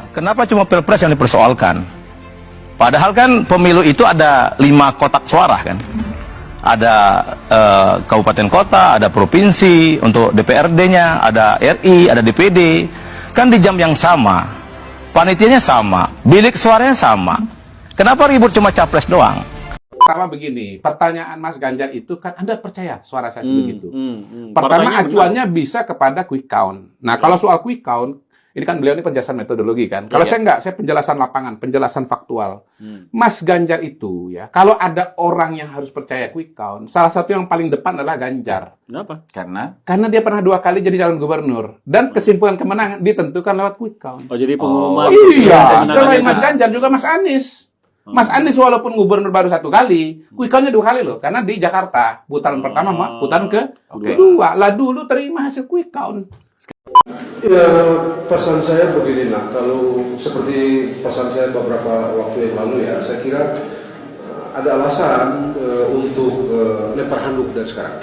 Kenapa cuma Pilpres yang dipersoalkan? Padahal kan pemilu itu ada 5 kotak suara kan. Ada kabupaten kota, ada provinsi, untuk DPRD-nya, ada RI, ada DPD. Kan di jam yang sama, panitianya sama, bilik suaranya sama. Kenapa ribut cuma capres doang? Pertama begini, pertanyaan Mas Ganjar itu kan Anda percaya suara saya sebegitu? Pertama acuannya bisa kepada quick count. Nah kalau soal quick count, ini kan beliau ini penjelasan metodologi kan. Kalau saya enggak, saya penjelasan lapangan, penjelasan faktual. Mas Ganjar itu ya, kalau ada orang yang harus percaya quick count, salah satu yang paling depan adalah Ganjar. Kenapa? Karena dia pernah 2 kali jadi calon gubernur dan kesimpulan kemenangan ditentukan lewat quick count. Oh jadi pengumuman. Iya, selain Mas Ganjar juga Mas Anies. Mas Anies walaupun gubernur baru 1 kali, quick count-nya 2 kali loh. Karena di Jakarta, putaran pertama, putaran kedua. Lah dulu terima hasil quick count. Ya, pesan saya begini lah, kalau seperti pesan saya beberapa waktu yang lalu ya, saya kira ada alasan untuk lempar handuk dan sekarang.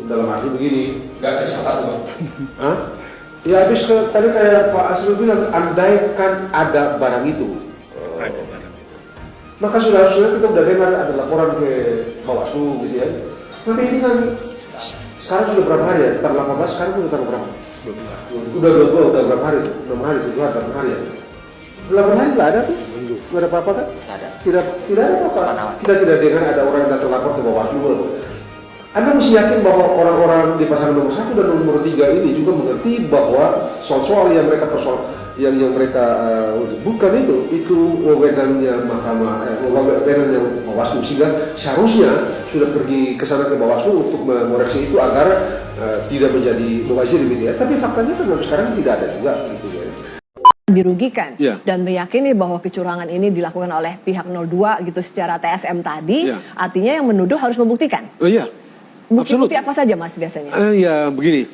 Dalam arti begini. Gak ada syarat loh. Hah? Ya habis tadi kayak Pak Asrul bilang, andaikan ada barang itu, maka sudah kita udah dengar ada laporan ke Bawaslu gitu ya. Tapi ini kan sekarang sudah berapa hari ya? Tanggal 18 sekarang sudah tanggal berapa? Udah 22, udah berapa hari? 6 hari, 7 hari, 8 hari ya? 8 hari nggak ada tuh? Nggak ada apa-apa kan? Tidak ada apa-apa. Kita tidak dengar ada orang yang datang lapor ke Bawaslu. Anda mesti yakin bahwa orang-orang di pasangan nomor 1 dan nomor 3 ini juga mengerti bahwa soal-soal yang mereka yang mereka bukan itu wewenangnya mahkamah, wewenangnya Bawaslu, sehingga seharusnya sudah pergi ke sana ke Bawaslu untuk mengoreksi itu agar tidak menjadi mubazir gitu ya. Tapi faktanya kan sekarang tidak ada juga gitu ya. Dirugikan dan meyakini bahwa kecurangan ini dilakukan oleh pihak 02 gitu secara TSM tadi, artinya yang menuduh harus membuktikan. Oh iya. Bukti-bukti apa saja Mas biasanya? Ya begini,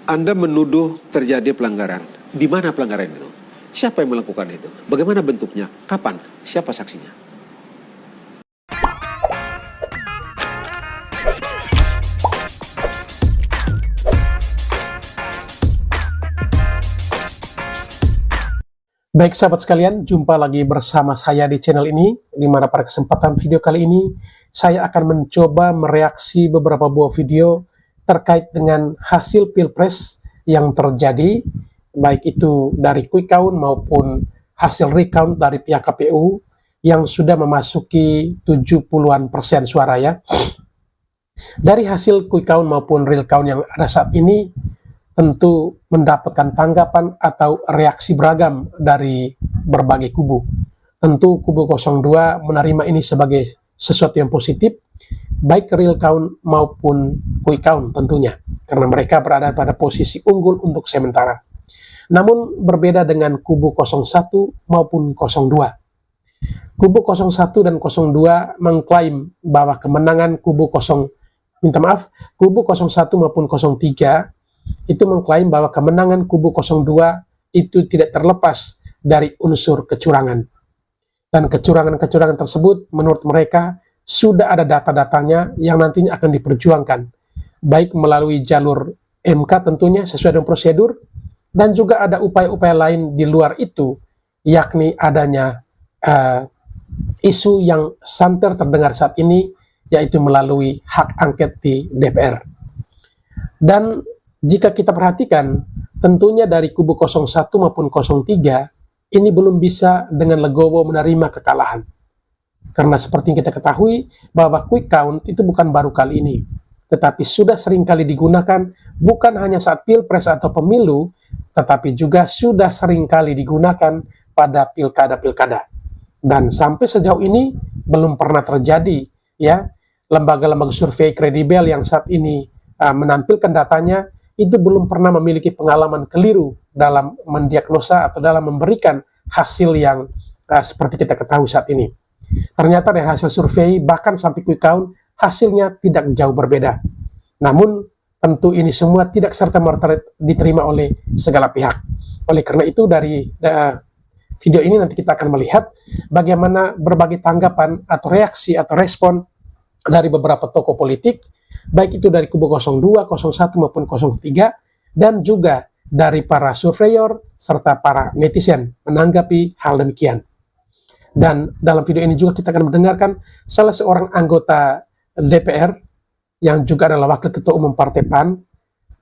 Anda menuduh terjadi pelanggaran. Di mana pelanggaran itu? Siapa yang melakukan itu? Bagaimana bentuknya? Kapan? Siapa saksinya? Baik sahabat sekalian, jumpa lagi bersama saya di channel ini, di mana pada kesempatan video kali ini saya akan mencoba mereaksi beberapa buah video terkait dengan hasil Pilpres yang terjadi, baik itu dari quick count maupun hasil recount dari pihak KPU yang sudah memasuki 70-an% suara ya. Dari hasil quick count maupun real count yang ada saat ini, tentu mendapatkan tanggapan atau reaksi beragam dari berbagai kubu. Tentu kubu 02 menerima ini sebagai sesuatu yang positif, baik real count maupun quick count tentunya, karena mereka berada pada posisi unggul untuk sementara. Namun berbeda dengan kubu 01 maupun 02. Kubu 01 dan 02 mengklaim bahwa kemenangan kubu 01 maupun 03 itu mengklaim bahwa kemenangan kubu 02 itu tidak terlepas dari unsur kecurangan. Dan kecurangan-kecurangan tersebut menurut mereka sudah ada data-datanya yang nantinya akan diperjuangkan, baik melalui jalur MK tentunya sesuai dengan prosedur, dan juga ada upaya-upaya lain di luar itu, yakni adanya isu yang santer terdengar saat ini, yaitu melalui hak angket di DPR. Dan jika kita perhatikan, tentunya dari kubu 01 maupun 03, ini belum bisa dengan legowo menerima kekalahan. Karena seperti yang kita ketahui, bahwa quick count itu bukan baru kali ini, tetapi sudah sering kali digunakan, bukan hanya saat Pilpres atau pemilu, tetapi juga sudah sering kali digunakan pada pilkada-pilkada. Dan sampai sejauh ini, belum pernah terjadi, ya, lembaga-lembaga survei kredibel yang saat ini menampilkan datanya, itu belum pernah memiliki pengalaman keliru dalam mendiagnosa atau dalam memberikan hasil yang seperti kita ketahui saat ini. Ternyata dari hasil survei bahkan sampai quick count hasilnya tidak jauh berbeda. Namun tentu ini semua tidak serta-merta diterima oleh segala pihak. Oleh karena itu dari video ini nanti kita akan melihat bagaimana berbagai tanggapan atau reaksi atau respon dari beberapa tokoh politik, baik itu dari kubu 02, 01 maupun 03, dan juga dari para surveyor serta para netizen menanggapi hal demikian. Dan dalam video ini juga kita akan mendengarkan salah seorang anggota DPR yang juga adalah wakil ketua umum Partai PAN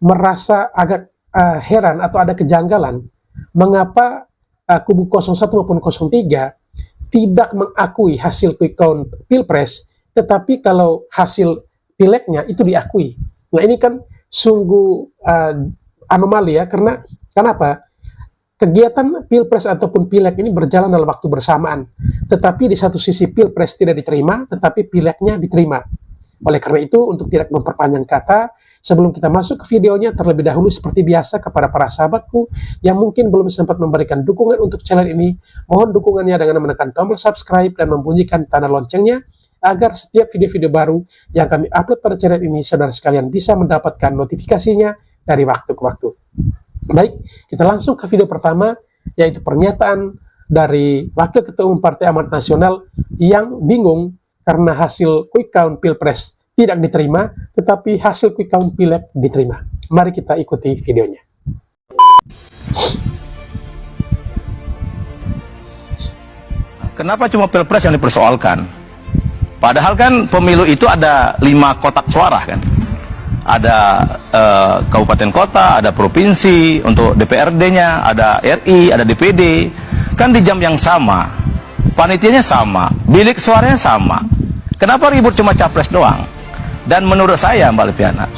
merasa agak heran atau ada kejanggalan mengapa kubu 01 maupun 03 tidak mengakui hasil quick count Pilpres, tetapi kalau hasil pileknya itu diakui. Nah ini kan sungguh anomali ya, karena kenapa? Kegiatan Pilpres ataupun Pileg ini berjalan dalam waktu bersamaan, tetapi di satu sisi Pilpres tidak diterima, tetapi Pilegnya diterima. Oleh karena itu, untuk tidak memperpanjang kata, sebelum kita masuk ke videonya, terlebih dahulu seperti biasa kepada para sahabatku yang mungkin belum sempat memberikan dukungan untuk channel ini, mohon dukungannya dengan menekan tombol subscribe dan membunyikan tanda loncengnya, agar setiap video-video baru yang kami upload pada channel ini, saudara sekalian bisa mendapatkan notifikasinya dari waktu ke waktu. Baik, kita langsung ke video pertama, yaitu pernyataan dari Wakil Ketua Umum Partai Amanat Nasional yang bingung karena hasil quick count Pilpres tidak diterima, tetapi hasil quick count Pileg diterima. Mari kita ikuti videonya. Kenapa cuma Pilpres yang dipersoalkan? Padahal kan pemilu itu ada 5 kotak suara kan? Ada kabupaten kota, ada provinsi, untuk DPRD-nya, ada RI, ada DPD. Kan di jam yang sama, panitianya sama, bilik suaranya sama. Kenapa ribut cuma capres doang? Dan menurut saya, Mbak Lipiana,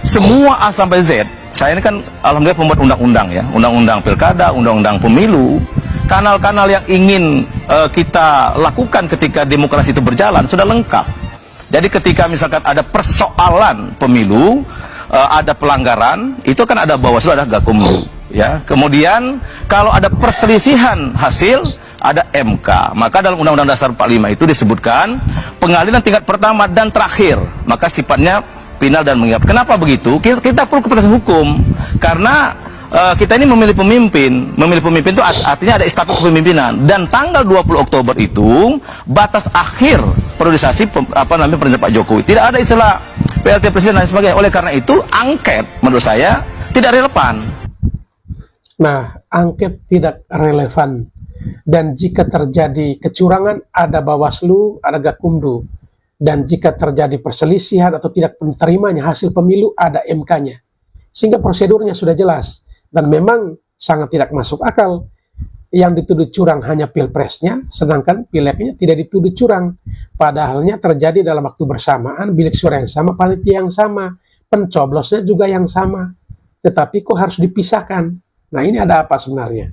semua A sampai Z, saya ini kan alhamdulillah pembuat undang-undang ya, undang-undang pilkada, undang-undang pemilu, kanal-kanal yang ingin kita lakukan ketika demokrasi itu berjalan sudah lengkap. Jadi ketika misalkan ada persoalan pemilu, ada pelanggaran, itu kan ada Bawaslu, ada Gakumdu, ya. Kemudian kalau ada perselisihan hasil, ada MK. Maka dalam Undang-Undang Dasar 45 itu disebutkan pengadilan tingkat pertama dan terakhir, maka sifatnya final dan mengikat. Kenapa begitu? Kita perlu kepastian hukum, karena kita ini memilih pemimpin itu artinya ada estafet kepemimpinan, dan tanggal 20 Oktober itu batas akhir periodisasi pemerintahan Pak Jokowi. Tidak ada istilah PLT presiden dan sebagainya. Oleh karena itu angket menurut saya tidak relevan. Nah, angket tidak relevan, dan jika terjadi kecurangan ada Bawaslu, ada Gakumdu, dan jika terjadi perselisihan atau tidak menerimanya hasil pemilu ada MK-nya, sehingga prosedurnya sudah jelas. Dan memang sangat tidak masuk akal yang dituduh curang hanya Pilpresnya, sedangkan Pilegnya tidak dituduh curang. Padahalnya terjadi dalam waktu bersamaan, bilik suara yang sama, panitia yang sama, pencoblosnya juga yang sama. Tetapi kok harus dipisahkan? Nah ini ada apa sebenarnya?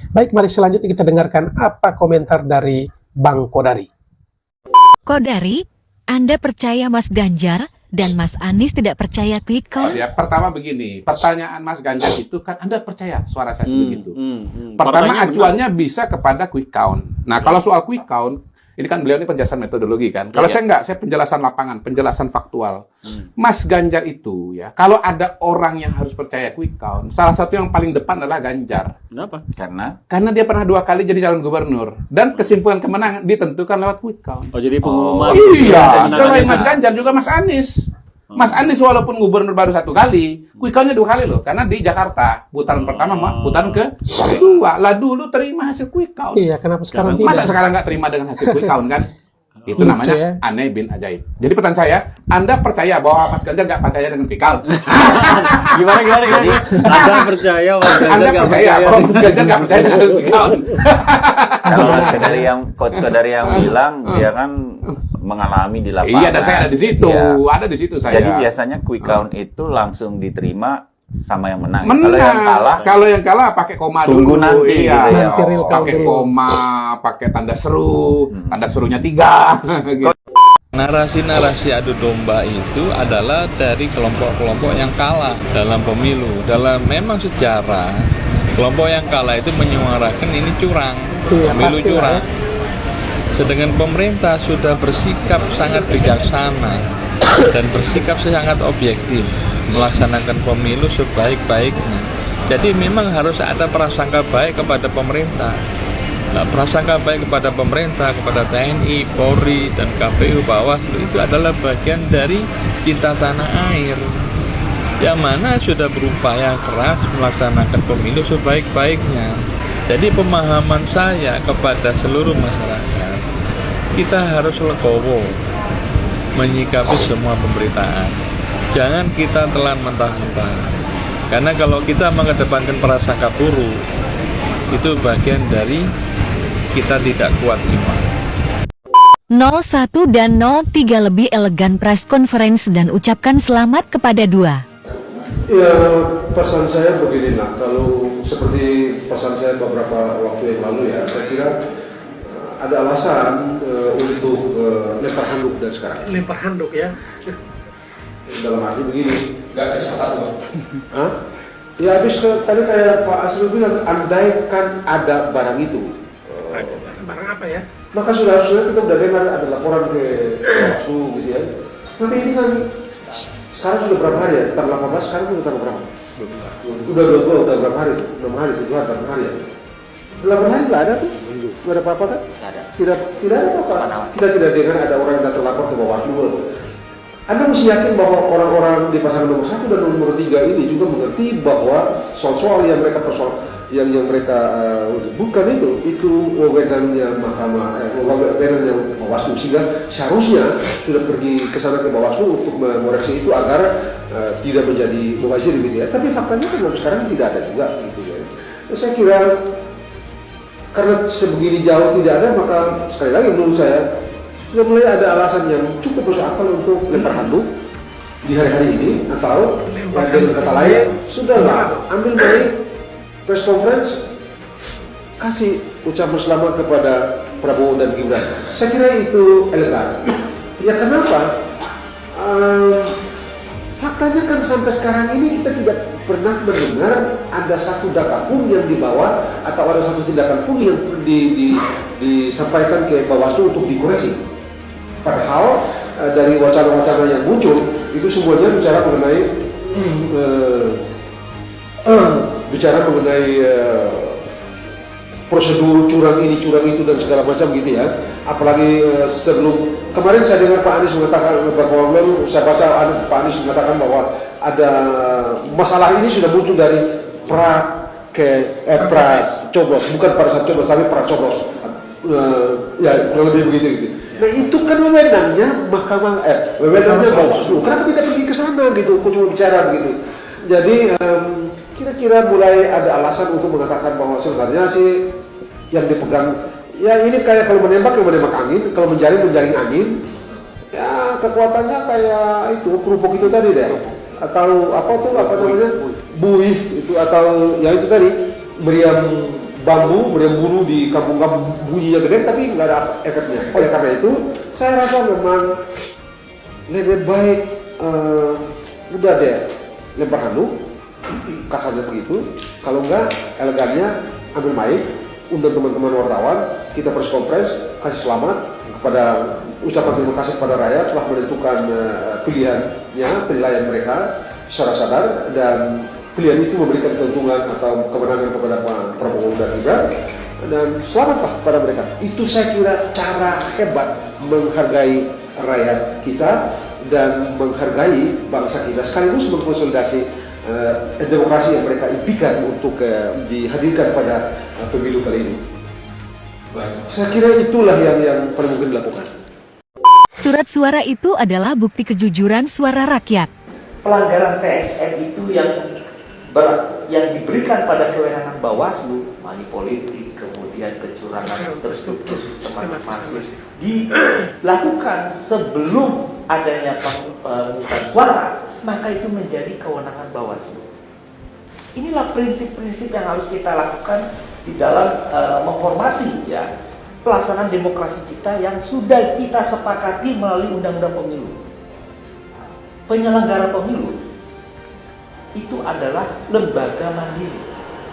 Baik, mari selanjutnya kita dengarkan apa komentar dari Bang Kodari. Kodari, Anda percaya Mas Ganjar dan Mas Anies tidak percaya quick count? Ya, pertama begini, pertanyaan Mas Ganjar itu kan Anda percaya suara saya sebegitu. Pertama acuannya bisa kepada quick count. Nah, kalau soal quick count, ini kan beliau ini penjelasan metodologi kan. Kalau saya enggak, saya penjelasan lapangan, penjelasan faktual. Mas Ganjar itu ya, kalau ada orang yang harus percaya quick count, salah satu yang paling depan adalah Ganjar. Kenapa? Karena dia pernah 2 kali jadi calon gubernur, dan kesimpulan kemenangan ditentukan lewat quick count. Oh, jadi pengumuman. Iya, selain Mas Ganjar juga Mas Anies. Mas Anies walaupun gubernur baru 1 kali, quick count-nya 2 kali loh, karena di Jakarta putaran pertama, putaran kedua. Lah dulu terima hasil quick count. Iya, kenapa sekarang tidak? Masa sekarang nggak terima dengan hasil quick count kan? Itu namanya aneh bin ajaib. Jadi pertanyaan saya, Anda percaya bahwa Mas Ganjar nggak percaya dengan quick count? Gimana? Jadi Anda percaya Mas Ganjar Anda nggak percaya bahwa Mas Ganjar nggak percaya dengan quick count? Kalau Coach Kodari yang bilang dia kan mengalami di lapangan. Iya, dan saya ada di situ. Ya. Ada di situ saya. Jadi biasanya quick count itu langsung diterima sama yang menang. Menang. Kalau yang kalah pakai koma tunggu dulu. Nanti Iya. gitu ya. Nanti real count Pakai dulu. koma, pakai tanda seru, tanda serunya 3. Gitu. Narasi-narasi adu domba itu adalah dari kelompok-kelompok yang kalah dalam pemilu. Dalam memang sejarah, kelompok yang kalah itu menyuarakan ini curang, Iya, pemilu pasti curang. lah, Sedangkan pemerintah sudah bersikap sangat bijaksana dan bersikap sangat objektif melaksanakan pemilu sebaik-baiknya. Jadi memang harus ada prasangka baik kepada pemerintah. Nah, prasangka baik kepada pemerintah, kepada TNI, Polri, dan KPU, Bawaslu itu adalah bagian dari cinta tanah air. yang mana sudah berupaya keras melaksanakan pemilu sebaik-baiknya. Jadi pemahaman saya kepada seluruh masyarakat, kita harus legowo menyikapi semua pemberitaan. Jangan kita telan mentah-mentah. Karena kalau kita mengedepankan prasangka buruk, itu bagian dari kita tidak kuat iman. 01 dan 03 lebih elegan press conference dan ucapkan selamat kepada dua. Ya, pesan saya beginilah, kalau seperti pesan saya beberapa waktu yang lalu ya, saya kira ada alasan untuk lempar handuk dan sekarang. Lempar handuk ya. Dalam arti begini, nggak ada syarat. Hah? Ya habis tadi kayak Pak Asri bilang, andaikan ada barang itu. Barang apa ya? Maka sudah kita udah dengar ada laporan ke Bawaslu gitu ya. Tapi ini kan sekarang sudah berapa hari ya? Tanggal 18 sekarang sudah tanggal berapa? Udah berapa hari? 6 hari, 7 hari, 8 hari ya? 8 hari nggak ada tuh? Nggak ada apa-apa kan? Tidak ada apa-apa. Kita tidak dengar ada orang yang datang lapor ke Bawaslu. Anda mesti yakin bahwa orang-orang di pasangan nomor 1 dan nomor 3 ini juga mengerti bahwa soal-soal yang mereka yang mereka bukan itu wewenangnya mahkamah, wewenangnya Bawaslu, sehingga seharusnya sudah pergi ke sana ke Bawaslu untuk mengoreksi itu agar tidak menjadi mubazir gitu ya. Tapi faktanya kan sekarang tidak ada juga gitu ya. Saya kira karena sebegini jauh tidak ada, maka sekali lagi menurut saya sudah mulai ada alasan yang cukup masuk akal untuk lempar handuk di hari-hari ini, atau dengan kata lain sudahlah ambil baik press conference, kasih ucapan selamat kepada Prabowo dan Gibran. Saya kira itu elegan. Ya kenapa? Faktanya kan sampai sekarang ini kita tidak pernah mendengar ada satu data pun yang dibawa atau ada satu tindakan pun yang disampaikan ke Bawaslu untuk dikoreksi. Padahal dari wacana-wacana yang muncul itu semuanya bicara mengenai prosedur curang ini, curang itu dan segala macam gitu ya. Apalagi sebelum kemarin saya dengar Pak Anies mengatakan beberapa waktu lalu, saya baca Pak Anies mengatakan bahwa ada masalah ini sudah muncul dari coblos, bukan pada saat coblos tapi pra coblos. Ya kurang lebih begitu gitu. Nah itu kan wewenangnya mahkamah, wewenangnya Bawaslu. Kenapa tidak pergi ke sana gitu, cuma bicara begitu. Jadi kira-kira mulai ada alasan untuk mengatakan bahwa sebenarnya sih yang dipegang, ya ini kayak kalau menembak angin, kalau menjaring angin, ya kekuatannya kayak itu kerupuk itu tadi deh, atau apa namanya buih itu, atau ya itu tadi meriam bulu di kampung-kampung bunyinya gede tapi nggak ada efeknya. Oleh karena itu saya rasa memang lebih baik udah deh lempar handuk, kasarnya begitu. Kalau enggak, elegannya ambil mic, undang teman-teman wartawan, kita press conference, kasih selamat kepada, ucapan terima kasih kepada rakyat telah menentukan penilaian mereka secara sadar, dan pilihan itu memberikan keuntungan atau kemenangan kepada Pak Prabowo dan Gibran, dan selamatlah kepada mereka. Itu saya kira cara hebat menghargai rakyat kita dan menghargai bangsa kita, sekaligus mengkonsolidasi demokrasi yang mereka impikan untuk dihadirkan pada pemilu kali ini. Saya kira itulah yang paling mungkin dilakukan. Surat suara itu adalah bukti kejujuran suara rakyat. Pelanggaran TSN itu yang diberikan pada kewenangan Bawaslu, money politik, kemudian kecurangan terstruktur sistematis dilakukan sebelum adanya pemungutan suara, maka itu menjadi kewenangan Bawaslu. Inilah prinsip-prinsip yang harus kita lakukan di dalam menghormati ya pelaksanaan demokrasi kita yang sudah kita sepakati melalui Undang-Undang Pemilu. Penyelenggara pemilu itu adalah lembaga mandiri.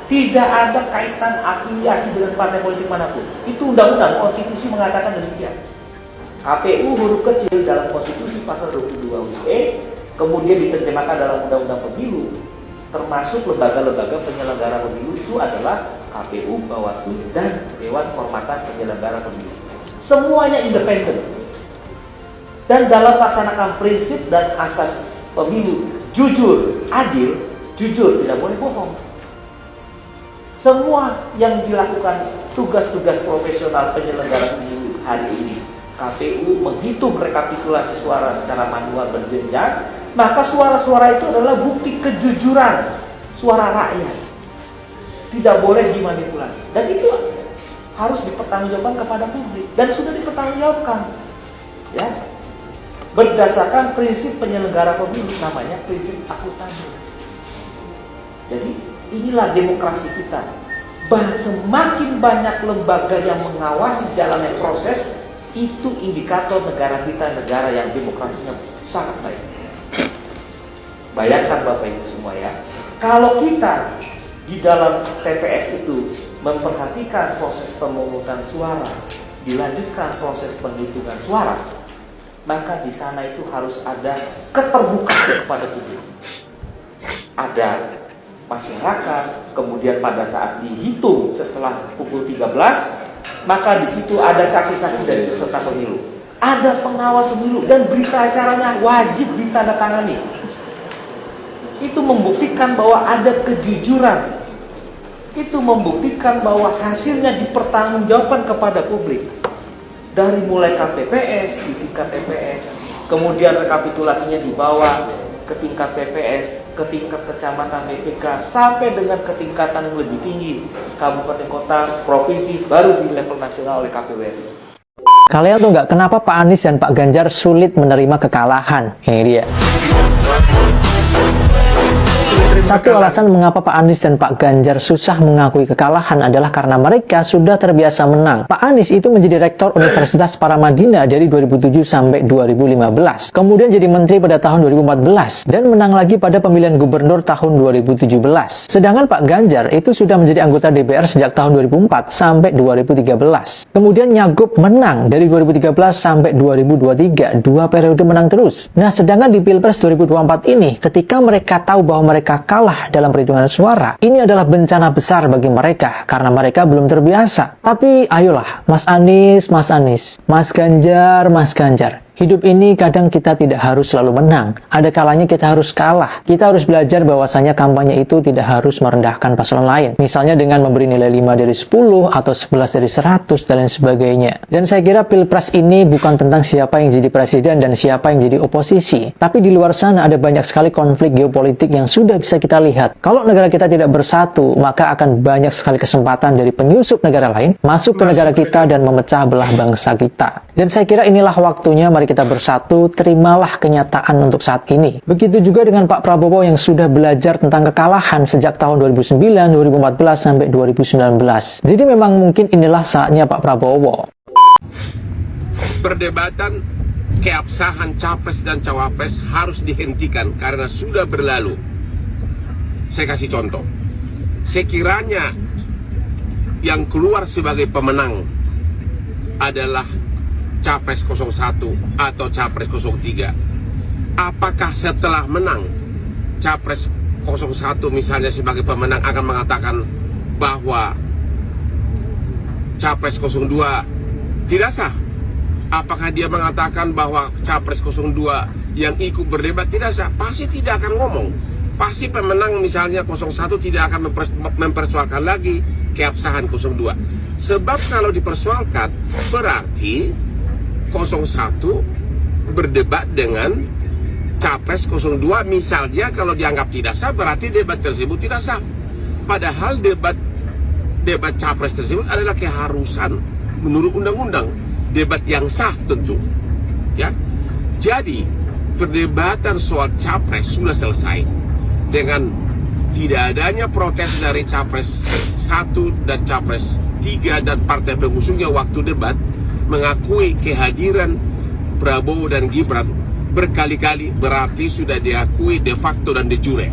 Tidak ada kaitan afiliasi dengan partai politik manapun. Itu undang-undang, konstitusi mengatakan demikian. KPU huruf kecil dalam konstitusi pasal 22 UUD, kemudian diterjemahkan dalam undang-undang pemilu, termasuk lembaga-lembaga penyelenggara pemilu itu adalah KPU, Bawaslu, dan Dewan Kehormatan Penyelenggara Pemilu. Semuanya independen. Dan dalam melaksanakan prinsip dan asas pemilu jujur, adil, jujur, tidak boleh bohong. Semua yang dilakukan tugas-tugas profesional penyelenggara pemilu hari ini, KPU menghitung rekapitulasi suara secara manual berjenjang, maka suara-suara itu adalah bukti kejujuran suara rakyat. Tidak boleh dimanipulasi. Dan itu harus dipertanggungjawabkan kepada publik. Dan sudah dipertanggungjawabkan. Ya. Berdasarkan prinsip penyelenggara pemilu, namanya prinsip akuntabel. Jadi inilah demokrasi kita. Semakin banyak lembaga yang mengawasi jalannya proses, itu indikator negara kita negara yang demokrasinya sangat baik. Bayangkan Bapak Ibu semua ya, kalau kita di dalam TPS itu memperhatikan proses pemungutan suara, dilanjutkan proses penghitungan suara, maka di sana itu harus ada keterbukaan kepada publik. Ada masyarakat, kemudian pada saat dihitung setelah pukul 13, maka di situ ada saksi-saksi dari peserta pemilu, ada pengawas pemilu, dan berita acaranya wajib ditandatangani. Itu membuktikan bahwa ada kejujuran. Itu membuktikan bahwa hasilnya dipertanggungjawabkan kepada publik. Dari mulai KPPS, di tingkat TPS, kemudian rekapitulasinya dibawa ke tingkat TPS, ke tingkat kecamatan BPK, sampai dengan ketingkatan yang lebih tinggi, kabupaten kota, provinsi, baru di level nasional oleh KPU RI. Kalian tuh nggak kenapa Pak Anies dan Pak Ganjar sulit menerima kekalahan? Ini dia. Satu alasan mengapa Pak Anies dan Pak Ganjar susah mengakui kekalahan adalah karena mereka sudah terbiasa menang. Pak Anies itu menjadi rektor Universitas Paramadina dari 2007 sampai 2015. Kemudian jadi menteri pada tahun 2014 dan menang lagi pada pemilihan gubernur tahun 2017. Sedangkan Pak Ganjar itu sudah menjadi anggota DPR sejak tahun 2004 sampai 2013. Kemudian nyagup menang dari 2013 sampai 2023, 2 periode menang terus. Nah, sedangkan di Pilpres 2024 ini, ketika mereka tahu bahwa mereka kalah dalam perhitungan suara, ini adalah bencana besar bagi mereka karena mereka belum terbiasa. Tapi ayolah, Mas Anies, Mas Ganjar, hidup ini kadang kita tidak harus selalu menang. Ada kalanya kita harus kalah. Kita harus belajar bahwasanya kampanye itu tidak harus merendahkan paslon lain. Misalnya dengan memberi nilai 5 dari 10 atau 11 dari 100 dan lain sebagainya. Dan saya kira Pilpres ini bukan tentang siapa yang jadi presiden dan siapa yang jadi oposisi. Tapi di luar sana ada banyak sekali konflik geopolitik yang sudah bisa kita lihat. Kalau negara kita tidak bersatu, maka akan banyak sekali kesempatan dari penyusup negara lain masuk ke negara kita dan memecah belah bangsa kita. Dan saya kira inilah waktunya mari kita bersatu, terimalah kenyataan untuk saat ini. Begitu juga dengan Pak Prabowo yang sudah belajar tentang kekalahan sejak tahun 2009, 2014, sampai 2019. Jadi memang mungkin inilah saatnya Pak Prabowo. Perdebatan keabsahan capres dan cawapres harus dihentikan karena sudah berlalu. Saya kasih contoh. Sekiranya yang keluar sebagai pemenang adalah Capres 01 atau Capres 03. Apakah setelah menang Capres 01 misalnya sebagai pemenang akan mengatakan bahwa Capres 02 tidak sah? Apakah dia mengatakan bahwa Capres 02 yang ikut berdebat tidak sah? Pasti tidak akan ngomong. Pasti pemenang misalnya 01 tidak akan mempersoalkan lagi keabsahan 02. Sebab kalau dipersoalkan berarti 01 berdebat dengan Capres 02, misalnya kalau dianggap tidak sah berarti debat tersebut tidak sah. Padahal debat Capres tersebut adalah keharusan menurut undang-undang, debat yang sah tentu. Ya. Jadi perdebatan soal Capres sudah selesai dengan tidak adanya protes dari Capres 1 dan Capres 3 dan partai pengusungnya waktu debat mengakui kehadiran Prabowo dan Gibran berkali-kali, berarti sudah diakui de facto dan de jure.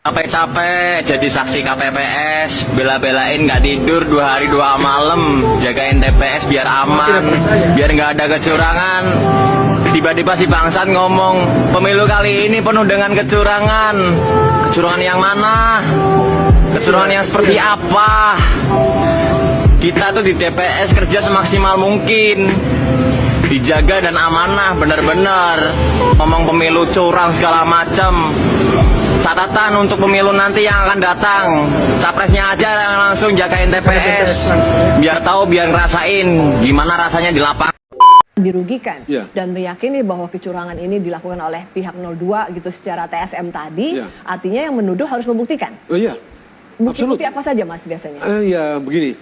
Capek-capek jadi saksi KPPS, bela-belain nggak tidur 2 hari 2 malam, jagain TPS biar aman, biar nggak ada kecurangan. Tiba-tiba si bangsat ngomong, pemilu kali ini penuh dengan kecurangan. Kecurangan yang mana? Kecurangan yang seperti apa? Kita tuh di TPS kerja semaksimal mungkin. dijaga dan amanah bener-bener. Ngomong pemilu curang segala macam. Catatan untuk pemilu nanti yang akan datang, capresnya aja yang langsung jagain TPS, biar tahu, biar ngerasain gimana rasanya di lapangan. Dirugikan dan meyakini bahwa kecurangan ini dilakukan oleh pihak 02 gitu secara TSM tadi, artinya yang menuduh harus membuktikan. Oh iya. Bukti-bukti apa saja Mas biasanya? Ya begini,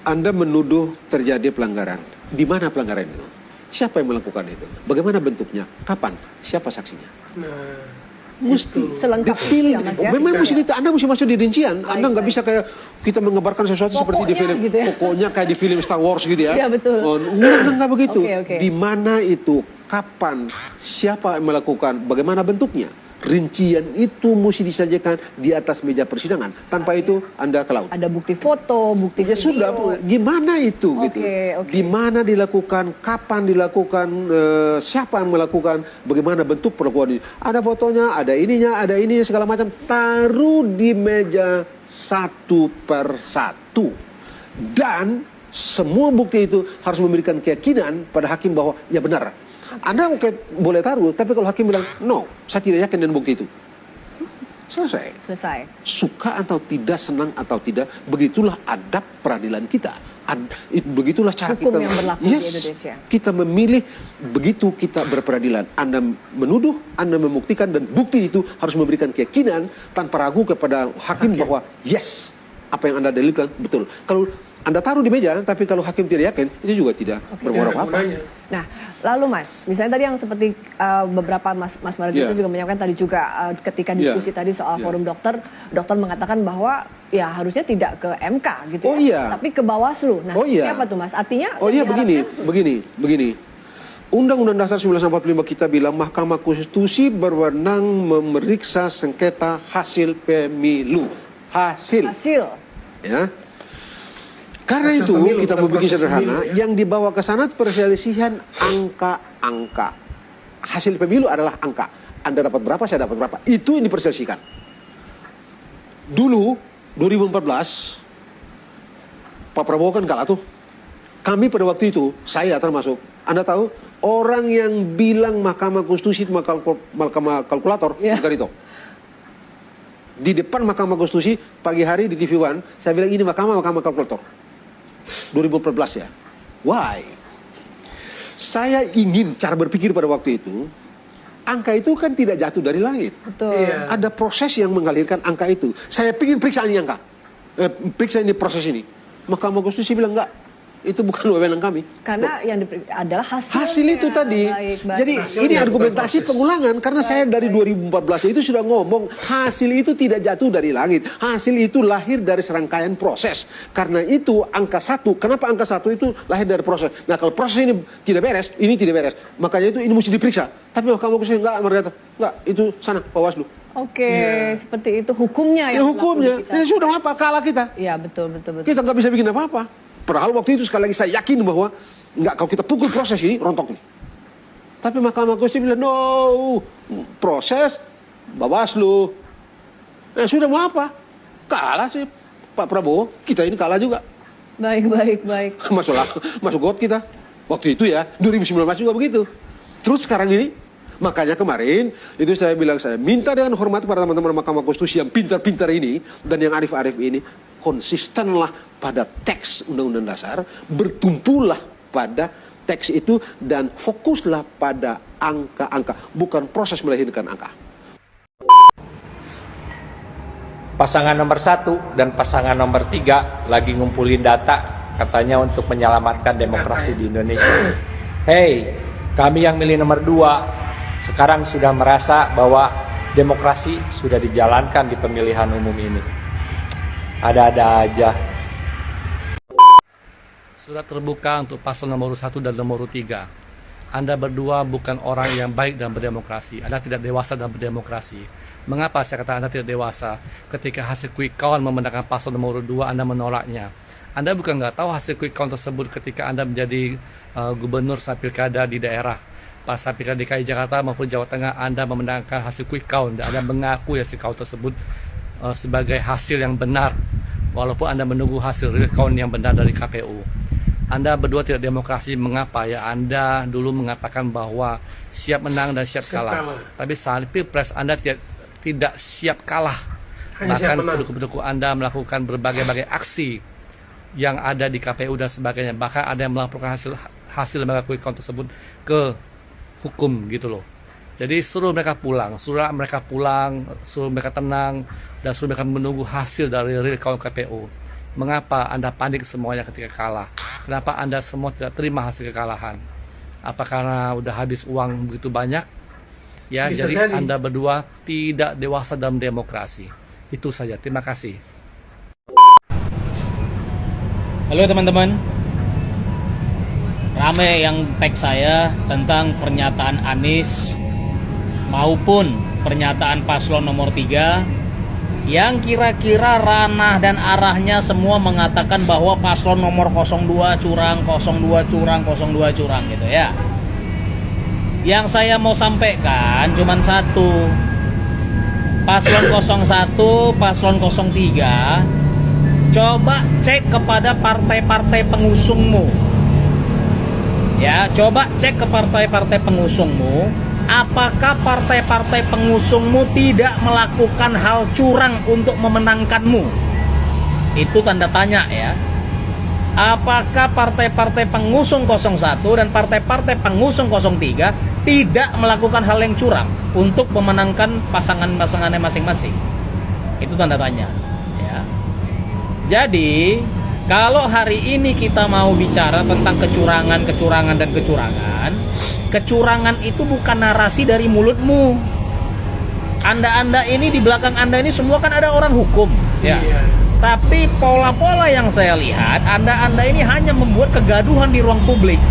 Anda menuduh terjadi pelanggaran. Di mana pelanggaran itu? Siapa yang melakukan itu? Bagaimana bentuknya? Kapan? Siapa saksinya? Mesti selengkapnya ya Mas ya. Memang mesti Anda mesti masuk di rincian. Anda nggak bisa kayak kita menggambarkan sesuatu seperti di film gitu ya. pokoknya kayak di film Star Wars gitu ya. Iya betul. Enggak begitu. Okay. Di mana itu? Kapan? Siapa yang melakukan? Bagaimana bentuknya? Rincian itu mesti disajikan di atas meja persidangan. Tanpa itu Anda ke laut. Ada bukti foto, bukti video. Sudah, gimana itu gitu? Di mana dilakukan, kapan dilakukan, siapa yang melakukan, bagaimana bentuk perlakuan ini? Ada fotonya, ada ininya, ada ini segala macam. Taruh di meja satu per satu. Dan semua bukti itu harus memberikan keyakinan pada hakim bahwa ya benar. Anda boleh taruh, tapi kalau hakim bilang, no, saya tidak yakin dengan bukti itu. Selesai. Suka atau tidak, senang atau tidak, begitulah adab peradilan kita. Begitulah cara hukum kita. Yang berlaku di Indonesia. Kita memilih, begitu kita berperadilan. Anda menuduh, Anda membuktikan, dan bukti itu harus memberikan keyakinan tanpa ragu kepada hakim bahwa, yes, apa yang Anda dalilkan, betul. Kalau Anda taruh di meja, tapi kalau hakim tidak yakin, itu juga tidak bermuara apa-apa. Nah, lalu Mas, misalnya tadi yang seperti beberapa Mas Mardi itu juga menyampaikan tadi juga ketika diskusi tadi soal forum dokter mengatakan bahwa ya harusnya tidak ke MK gitu tapi ke Bawaslu. Nah, apa tuh Mas? Artinya begini. Undang-Undang Dasar 1945 kita bilang Mahkamah Konstitusi berwenang memeriksa sengketa hasil pemilu. Hasil. Ya. Karena itu kita berpikir sederhana, yang dibawa ke sana perselisihan angka-angka. Hasil pemilu adalah angka. Anda dapat berapa, saya dapat berapa. Itu yang diperselisihkan. Dulu, 2014, Pak Prabowo kan kalah tuh. Kami pada waktu itu, saya termasuk, Anda tahu, orang yang bilang Mahkamah Konstitusi itu Mahkamah kalkulator, bukan itu. Di depan Mahkamah Konstitusi, pagi hari di TV One, saya bilang ini Mahkamah kalkulator. 2014 ya. Why? Saya ingin cara berpikir pada waktu itu, angka itu kan tidak jatuh dari langit. Betul. Ada proses yang mengalirkan angka itu. Saya ingin periksa ini angka. Periksa ini proses ini. Mahkamah Konstitusi bilang enggak. Itu bukan wewenang kami. Karena yang adalah hasil itu tadi. Jadi ini argumentasi pengulangan karena saya dari 2014 itu sudah ngomong hasil itu tidak jatuh dari langit. Hasil itu lahir dari serangkaian proses. Karena itu angka 1. Kenapa angka 1 itu lahir dari proses? Nah kalau proses ini tidak beres, ini tidak beres. Makanya itu ini mesti diperiksa. Tapi Mahkamah Konstitusi mereka enggak, itu sana Bawaslu. Seperti itu hukumnya ya. Hukumnya. Ya sudah apa kalah kita. Iya betul. Kita nggak bisa bikin apa-apa. Padahal waktu itu sekali lagi saya yakin bahwa kalau kita pukul proses ini rontok nih. Tapi Mahkamah Konstitusi bilang no, proses Bawaslu. Sudah mau apa? Kalah sih Pak Prabowo, kita ini kalah juga. Baik. Masuk got kita. Waktu itu ya 2019 juga begitu. Terus sekarang ini, makanya kemarin itu saya bilang saya minta dengan hormat pada teman-teman Mahkamah Konstitusi yang pintar-pintar ini dan yang arif-arif ini, konsistenlah pada teks Undang-Undang Dasar, bertumpulah pada teks itu dan fokuslah pada angka-angka, bukan proses melahirkan angka. Pasangan nomor 1 dan pasangan nomor 3 lagi ngumpulin data katanya untuk menyelamatkan demokrasi di Indonesia. Hey, kami yang milih nomor 2 sekarang sudah merasa bahwa demokrasi sudah dijalankan di pemilihan umum ini. Ada-ada aja. Surat terbuka untuk paslon nomor 1 dan nomor 3. Anda berdua bukan orang yang baik dalam berdemokrasi. Anda tidak dewasa dalam berdemokrasi. Mengapa saya kata Anda tidak dewasa? Ketika hasil quick count memenangkan paslon nomor 2, Anda menolaknya. Anda bukan nggak tahu hasil quick count tersebut ketika Anda menjadi gubernur saat pilkada di daerah. Pas saat pilkada DKI Jakarta maupun Jawa Tengah, Anda memenangkan hasil quick count dan Anda mengaku hasil count tersebut sebagai hasil yang benar. Walaupun Anda menunggu hasil real count yang benar dari KPU. Anda berdua tidak demokrasi. Mengapa ya? Anda dulu mengatakan bahwa siap menang dan siap kalah. Tapi saat Pilpres Anda tidak siap kalah. Bahkan pendukung-pendukung Anda melakukan berbagai-bagai aksi yang ada di KPU dan sebagainya. Bahkan ada yang melaporkan hasil lembaga quick count tersebut ke hukum gitu loh. Jadi suruh mereka pulang, suruh mereka tenang, dan suruh mereka menunggu hasil dari real count KPU. Mengapa Anda panik semuanya ketika kalah? Kenapa Anda semua tidak terima hasil kekalahan? Apa karena udah habis uang begitu banyak? Ya, jadi Anda berdua tidak dewasa dalam demokrasi. Itu saja. Terima kasih. Halo teman-teman. Rame yang tag saya tentang pernyataan Anies maupun pernyataan paslon nomor 3 yang kira-kira ranah dan arahnya semua mengatakan bahwa paslon nomor 02 curang, 02 curang, 02 curang gitu ya. Yang saya mau sampaikan cuman satu. Paslon 01, paslon 03, coba cek kepada partai-partai pengusungmu. Ya, coba cek ke partai-partai pengusungmu. Apakah partai-partai pengusungmu tidak melakukan hal curang untuk memenangkanmu? Itu tanda tanya ya. Apakah partai-partai pengusung 01 dan partai-partai pengusung 03 tidak melakukan hal yang curang untuk memenangkan pasangan-pasangannya masing-masing? Itu tanda tanya ya. Jadi kalau hari ini kita mau bicara tentang kecurangan dan kecurangan, kecurangan itu bukan narasi dari mulutmu. Anda ini di belakang Anda ini semua kan ada orang hukum, ya. Tapi pola-pola yang saya lihat, Anda ini hanya membuat kegaduhan di ruang publik.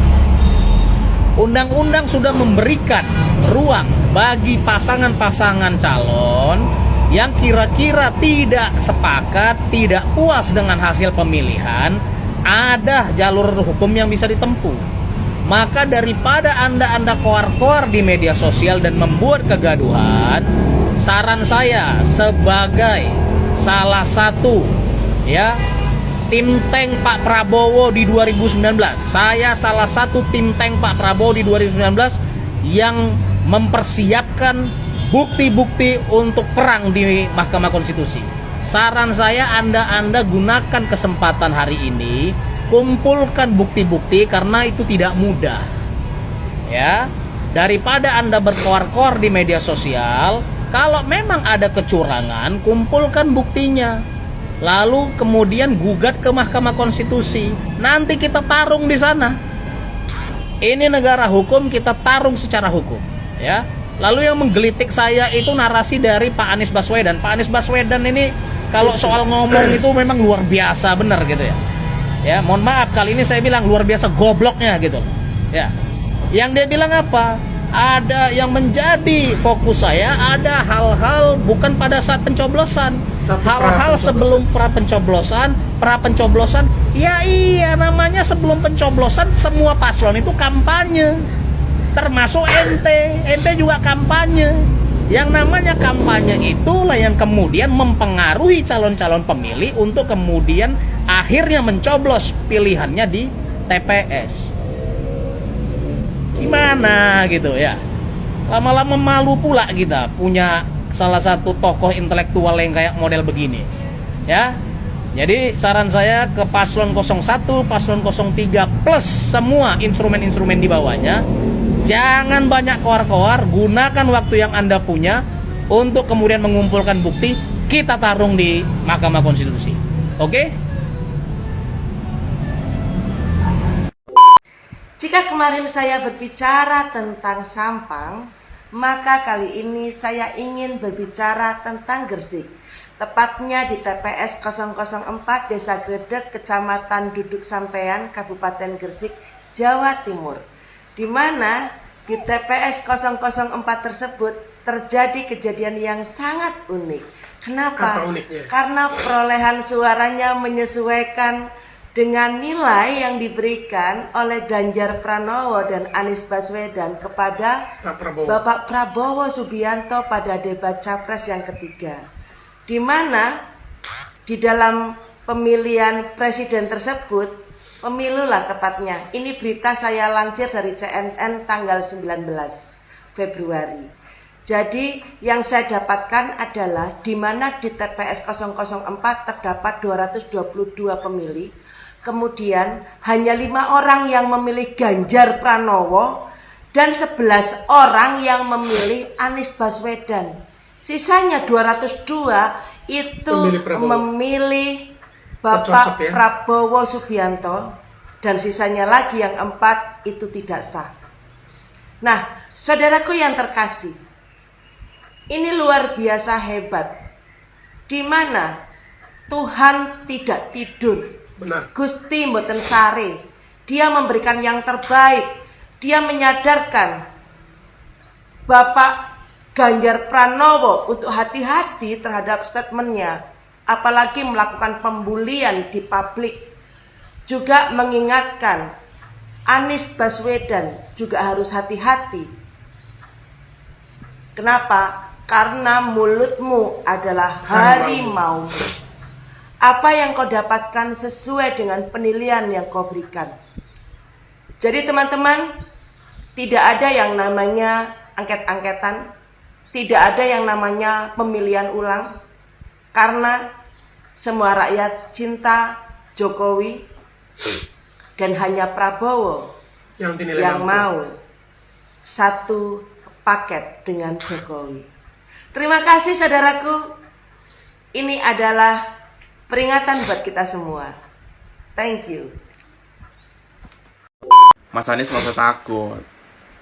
Undang-undang sudah memberikan ruang bagi pasangan-pasangan calon yang kira-kira tidak sepakat, tidak puas dengan hasil pemilihan, ada jalur hukum yang bisa ditempuh. Maka daripada Anda koar-koar di media sosial dan membuat kegaduhan, saran saya sebagai salah satu ya tim tank Pak Prabowo di 2019, saya salah satu tim tank Pak Prabowo di 2019 yang mempersiapkan bukti-bukti untuk perang di Mahkamah Konstitusi. Saran saya Anda gunakan kesempatan hari ini, kumpulkan bukti-bukti karena itu tidak mudah. Ya, daripada Anda berkoar-koar di media sosial, kalau memang ada kecurangan, kumpulkan buktinya. Lalu kemudian gugat ke Mahkamah Konstitusi. Nanti kita tarung di sana. Ini negara hukum, kita tarung secara hukum, ya. Lalu yang menggelitik saya itu narasi dari Pak Anies Baswedan. Pak Anies Baswedan ini kalau soal ngomong itu memang luar biasa benar gitu ya. Ya, mohon maaf kali ini saya bilang luar biasa gobloknya gitu. Ya. Yang dia bilang apa? Ada yang menjadi fokus saya, ada hal-hal bukan pada saat pencoblosan. Hal-hal sebelum pra pencoblosan, ya iya namanya sebelum pencoblosan semua paslon itu kampanye. Termasuk ente juga kampanye. Yang namanya kampanye itulah yang kemudian mempengaruhi calon-calon pemilih untuk kemudian akhirnya mencoblos pilihannya di TPS. Gimana gitu ya. Lama-lama malu pula kita punya salah satu tokoh intelektual yang kayak model begini. Ya. Jadi saran saya ke paslon 01, paslon 03 plus semua instrumen-instrumen di bawahnya, jangan banyak koar-koar, gunakan waktu yang Anda punya untuk kemudian mengumpulkan bukti, kita tarung di Mahkamah Konstitusi. Oke? Jika kemarin saya berbicara tentang Sampang, maka kali ini saya ingin berbicara tentang Gresik. Tepatnya di TPS 004 Desa Gredeg, Kecamatan Duduk Sampean, Kabupaten Gresik, Jawa Timur. Di mana di TPS 004 tersebut terjadi kejadian yang sangat unik. Kenapa? Karena perolehan suaranya menyesuaikan dengan nilai yang diberikan oleh Ganjar Pranowo dan Anies Baswedan kepada Bapak Prabowo Subianto pada debat Capres yang ketiga. Di mana di dalam pemilihan presiden tersebut pemilu lah tepatnya. Ini berita saya lansir dari CNN tanggal 19 Februari. Jadi yang saya dapatkan adalah di mana di TPS 004 terdapat 222 pemilih. Kemudian hanya 5 orang yang memilih Ganjar Pranowo dan 11 orang yang memilih Anies Baswedan. Sisanya 202 itu memilih Bapak Prabowo Subianto dan sisanya lagi yang 4 itu tidak sah. Nah, saudaraku yang terkasih, ini luar biasa hebat. Di mana Tuhan tidak tidur. Benar. Gusti mboten sare. Dia memberikan yang terbaik. Dia menyadarkan Bapak Ganjar Pranowo untuk hati-hati terhadap statementnya, apalagi melakukan pembulian di publik. Juga mengingatkan Anies Baswedan juga harus hati-hati. Kenapa? Karena mulutmu adalah harimau. Apa yang kau dapatkan sesuai dengan penilaian yang kau berikan. Jadi teman-teman, tidak ada yang namanya angket-angketan, tidak ada yang namanya pemilihan ulang, karena semua rakyat cinta Jokowi dan hanya Prabowo yang mau satu paket dengan Jokowi. Terima kasih saudaraku. Ini adalah peringatan buat kita semua. Thank you. Mas Anies nggak usah takut.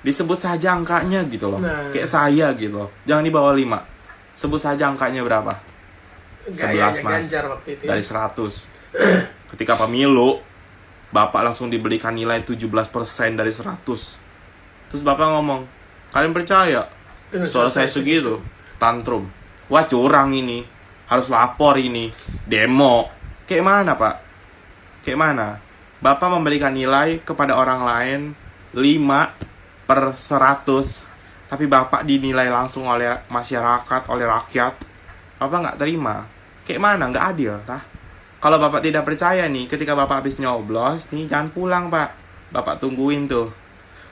Disebut saja angkanya gitu loh. Nah. Kayak saya gitu loh. Jangan di bawah 5. Sebut saja angkanya berapa? 11 mas. Dari 100. Ketika pemilu, Bapak langsung diberikan nilai 17% dari 100. Terus Bapak ngomong, kalian percaya? Suara saya segitu. Tantrum. Wah curang ini. Harus lapor ini. Demo. Kayak mana Pak? Kayak mana? Bapak memberikan nilai kepada orang lain 5/100. Tapi Bapak dinilai langsung oleh masyarakat, oleh rakyat. Bapak nggak terima. Kayak mana? Nggak adil, tah? Kalau Bapak tidak percaya nih, ketika Bapak habis nyoblos nih, jangan pulang Pak. Bapak tungguin tuh.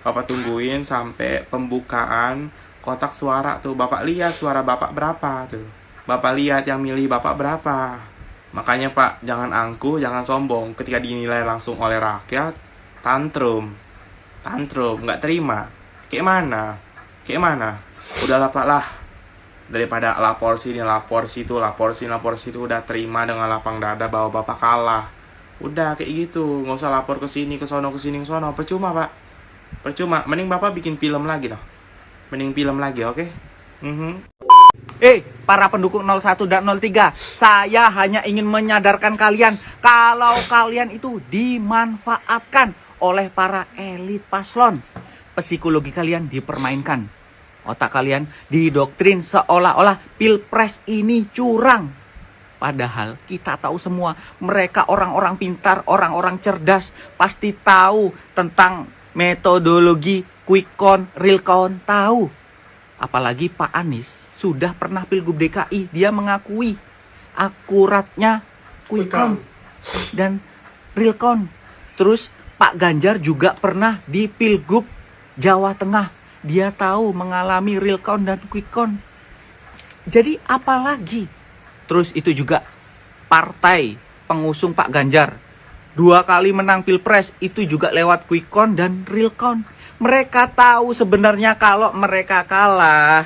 Bapak tungguin sampai pembukaan kotak suara tuh. Bapak lihat suara Bapak berapa tuh. Bapak lihat yang milih Bapak berapa. Makanya Pak, jangan angkuh, jangan sombong. Ketika dinilai langsung oleh rakyat, tantrum. Tantrum, nggak terima. Kayak mana? Kayak mana? Udahlah Pak lah. Daripada lapor sini, lapor situ, lapor sini, lapor situ, udah terima dengan lapang dada bahwa Bapak kalah. Udah kayak gitu, nggak usah lapor ke sini, ke sono, ke sini, ke sono. Percuma Pak. Percuma. Mending Bapak bikin film lagi dah. Mending film lagi, oke? Para pendukung 01 dan 03, saya hanya ingin menyadarkan kalian kalau kalian itu dimanfaatkan oleh para elit paslon. Psikologi kalian dipermainkan. Otak kalian didoktrin seolah-olah pilpres ini curang. Padahal kita tahu semua mereka orang-orang pintar, orang-orang cerdas, pasti tahu tentang metodologi quick count, real count, tahu. Apalagi Pak Anies sudah pernah Pilgub DKI, dia mengakui akuratnya quick count dan real count. Terus Pak Ganjar juga pernah di Pilgub Jawa Tengah. Dia tahu mengalami real count dan quick count. Jadi apalagi? Terus itu juga partai pengusung Pak Ganjar 2 kali menang Pilpres, itu juga lewat quick count dan real count. Mereka tahu sebenarnya kalau mereka kalah.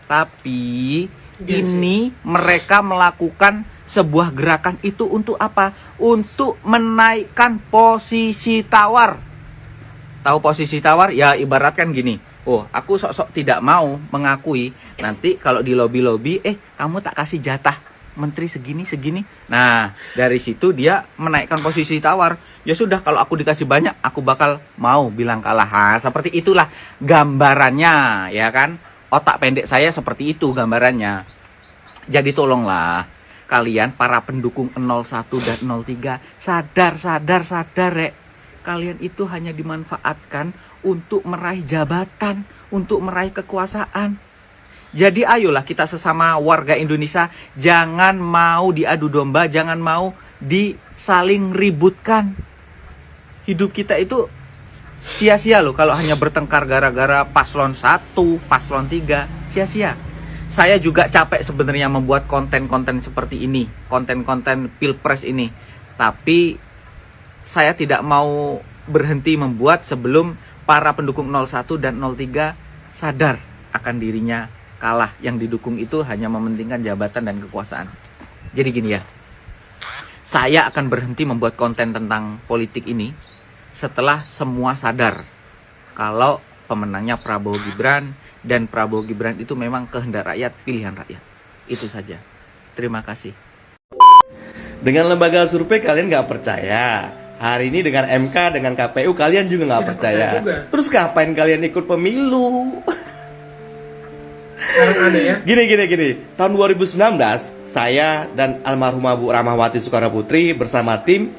Tapi ini mereka melakukan sebuah gerakan itu untuk apa? Untuk menaikkan posisi tawar. Tahu posisi tawar? Ya ibaratkan gini. Oh, aku sok-sok tidak mau mengakui. Nanti kalau di lobi-lobi, kamu tak kasih jatah menteri segini. Nah, dari situ dia menaikkan posisi tawar. Ya sudah, kalau aku dikasih banyak, aku bakal mau bilang kalah. Nah, seperti itulah gambarannya, ya kan? Otak pendek saya seperti itu gambarannya. Jadi tolonglah kalian para pendukung 01 dan 03 sadar rek. Kalian itu hanya dimanfaatkan untuk meraih jabatan, untuk meraih kekuasaan. Jadi ayolah kita sesama warga Indonesia jangan mau diadu domba, jangan mau disaling ributkan. hidup kita itu sia-sia loh kalau hanya bertengkar gara-gara paslon 1, paslon 3, sia-sia. Saya juga capek sebenarnya membuat konten-konten seperti ini, konten-konten Pilpres ini. Tapi saya tidak mau berhenti membuat sebelum para pendukung 01 dan 03 sadar akan dirinya kalah. Yang didukung itu hanya mementingkan jabatan dan kekuasaan. Jadi gini ya, saya akan berhenti membuat konten tentang politik ini setelah semua sadar kalau pemenangnya Prabowo Gibran, dan Prabowo Gibran itu memang kehendak rakyat, pilihan rakyat. Itu saja. Terima kasih. Dengan lembaga survei kalian nggak percaya. Hari ini dengan MK, dengan KPU kalian juga nggak percaya. Terus ngapain kalian ikut pemilu? Ya? Gini. Tahun 2019 saya dan almarhumah Bu Rahmawati Soekarno Putri bersama tim,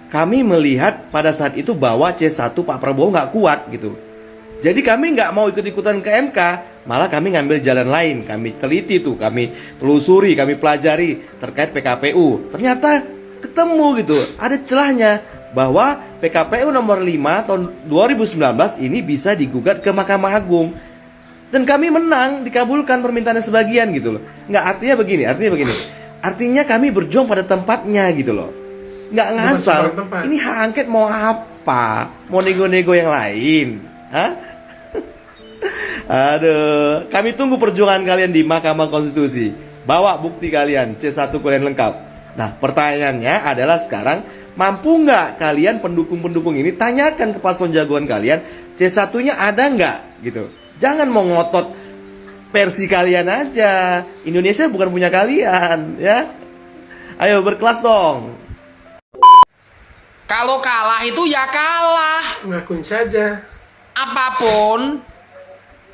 kami melihat pada saat itu bahwa C1 Pak Prabowo nggak kuat gitu. Jadi kami nggak mau ikut-ikutan ke MK, malah kami ngambil jalan lain. Kami teliti tuh, kami telusuri, kami pelajari terkait PKPU. Ternyata ketemu gitu, ada celahnya bahwa PKPU nomor 5 tahun 2019 ini bisa digugat ke Mahkamah Agung. Dan kami menang, dikabulkan permintaannya sebagian gitu loh. Nggak, artinya begini. Artinya kami berjuang pada tempatnya gitu loh. Nggak ngasal. Ini hak angket mau apa? Mau nego-nego yang lain? Hah? Aduh, kami tunggu perjuangan kalian di Mahkamah Konstitusi. Bawa bukti kalian, C1 kalian lengkap. Nah, pertanyaannya adalah sekarang, mampu nggak kalian pendukung-pendukung ini tanyakan ke paslon jagoan kalian, C1-nya ada nggak gitu. Jangan mau ngotot versi kalian aja. Indonesia bukan punya kalian, ya. Ayo berkelas dong. Kalau kalah itu ya kalah. Ngakuin saja. Apapun,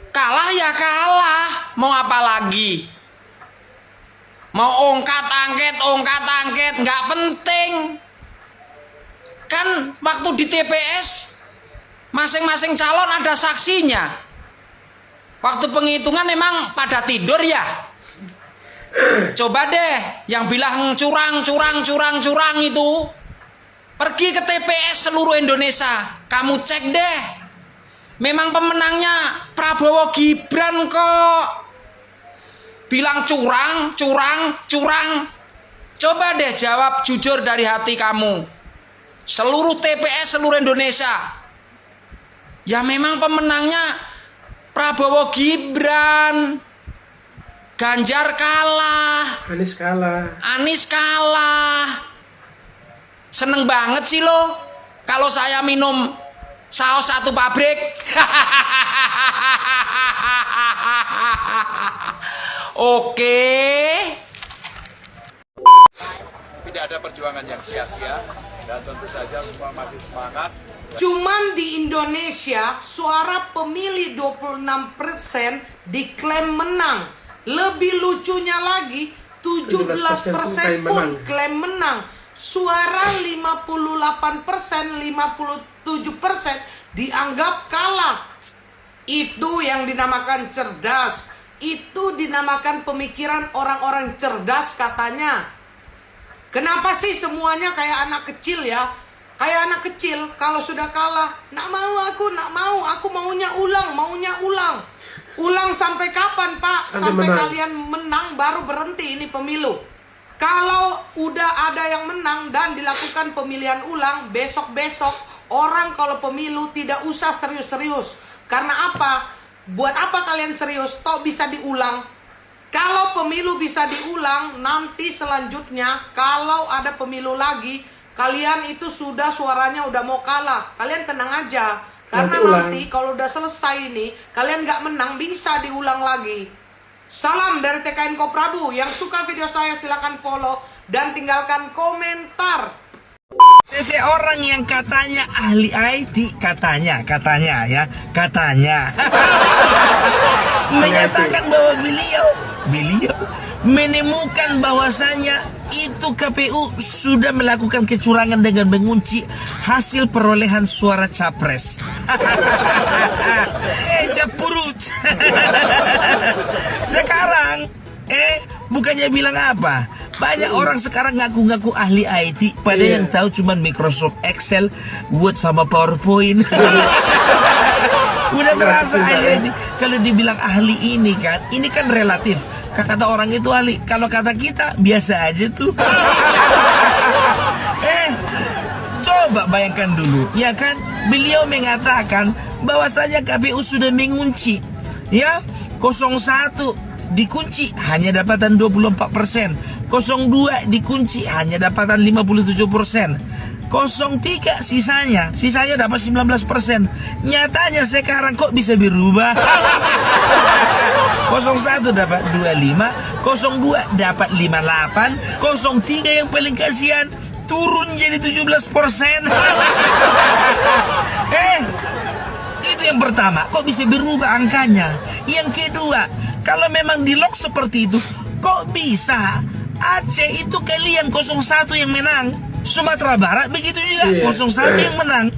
kalah ya kalah. Mau apa lagi? Mau ongkat angket, nggak penting. Kan waktu di TPS, masing-masing calon ada saksinya. Waktu penghitungan memang pada tidur ya. Coba deh, yang bilang curang itu, pergi ke TPS seluruh Indonesia, kamu cek deh. Memang pemenangnya Prabowo Gibran kok. Bilang curang. Coba deh jawab jujur dari hati kamu. Seluruh TPS seluruh Indonesia. Ya memang pemenangnya Prabowo Gibran. Ganjar kalah. Anies kalah. Seneng banget sih lo kalau saya minum saus satu pabrik. Oke. Tidak ada perjuangan yang sia-sia dan tentu saja semua masih semangat. Cuman di Indonesia suara pemilih 26% diklaim menang. Lebih lucunya lagi 17% pun klaim menang. Suara 58%, 57% dianggap kalah. Itu yang dinamakan cerdas. Itu dinamakan pemikiran orang-orang cerdas katanya. Kenapa sih semuanya kayak anak kecil ya? Kayak anak kecil kalau sudah kalah, nak mau, aku maunya ulang. Ulang sampai kapan, Pak? Sampai kalian menang baru berhenti ini pemilu. Kalau udah ada yang menang dan dilakukan pemilihan ulang, besok-besok orang kalau pemilu tidak usah serius-serius. Karena apa? Buat apa kalian serius? Toh bisa diulang. Kalau pemilu bisa diulang, nanti selanjutnya kalau ada pemilu lagi, kalian itu sudah suaranya udah mau kalah. Kalian tenang aja. Karena nanti kalau udah selesai ini, kalian nggak menang bisa diulang lagi. Salam dari TKN Koprabu. Yang suka video saya silahkan follow dan tinggalkan komentar. Ada orang yang katanya ahli IT, katanya menyatakan bahwa beliau menemukan bahwasannya itu KPU sudah melakukan kecurangan dengan mengunci hasil perolehan suara capres. Capurut. Sekarang bukannya bilang apa? Banyak orang sekarang ngaku-ngaku ahli IT, padahal yang tahu cuma Microsoft Excel, Word sama PowerPoint. Udah merasa ahli IT. Kalau dibilang ahli ini kan relatif. Kata orang itu ahli, kalau kata kita biasa aja tuh. Coba bayangkan dulu, ya kan? Beliau mengatakan bahwasanya KPU sudah mengunci, ya, 01 dikunci hanya dapatan 24%, 02 dikunci hanya dapatan 57%, 03 sisanya dapat 19%. Nyatanya sekarang kok bisa berubah? 01 dapat 25, 02 dapat 58, 03 yang paling kasihan turun jadi 17%. Itu yang pertama, kok bisa berubah angkanya. Yang kedua, kalau memang di lock seperti itu, kok bisa Aceh itu kalian 01 yang menang, Sumatera Barat begitu juga 01 yang menang.